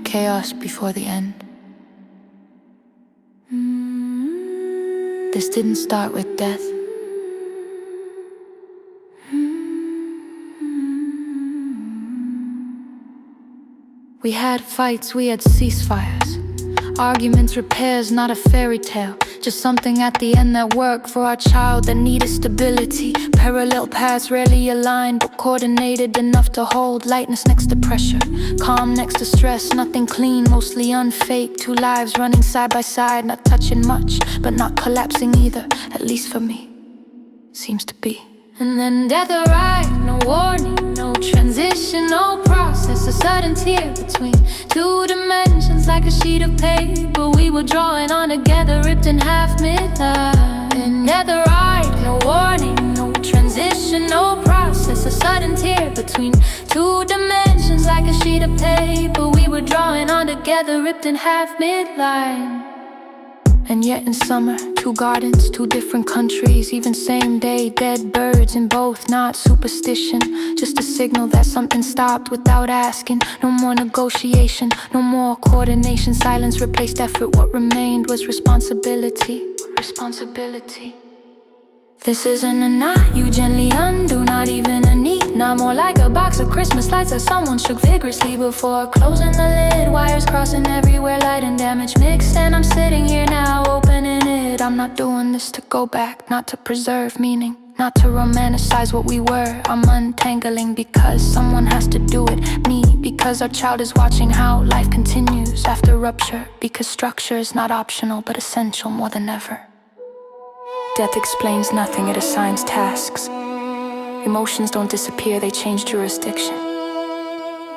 chaos before the end. This didn't start with death. We had fights, we had ceasefires, arguments, repairs, not a fairy tale. Just something at the end that worked for our child that needed stability. Parallel paths rarely aligned, but coordinated enough to hold lightness next to pressure, calm next to stress. Nothing clean, mostly unfake. Two lives running side by side, not touching much, but not collapsing either. At least for me, seems to be. And then death arrived, no warning, no transition, no process. A sudden tear between two dimensions, like a sheet of paper we were drawing on together, ripped in half midnight. And death arrived, no warning, no transition, no process. A sudden tear between two dimensions, like a sheet of paper we were drawing on together, ripped in half midline. And yet in summer, two gardens, two different countries, even same day, dead birds in both. Not superstition, just a signal that something stopped without asking. No more negotiation, no more coordination. Silence replaced effort, what remained was responsibility. Responsibility. This isn't a knot you gently undo, not even a need. Not more like a box of Christmas lights that someone shook vigorously before closing the lid. Wires crossing everywhere, light and damage mixed. And I'm sitting here now, opening it. I'm not doing this to go back, not to preserve meaning, not to romanticize what we were. I'm untangling because someone has to do it. Me, because our child is watching how life continues after rupture. Because structure is not optional, but essential more than ever. Death explains nothing, it assigns tasks. Emotions don't disappear, they change jurisdiction.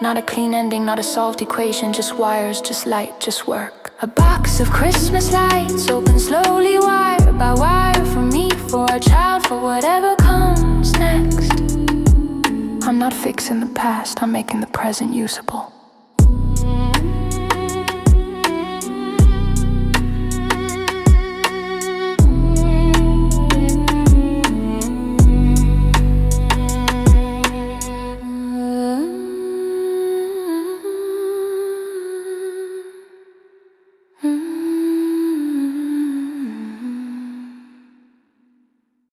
Not a clean ending, not a solved equation. Just wires, just light, just work. A box of Christmas lights, open slowly, wire by wire. For me, for our child, for whatever comes next. I'm not fixing the past, I'm making the present usable.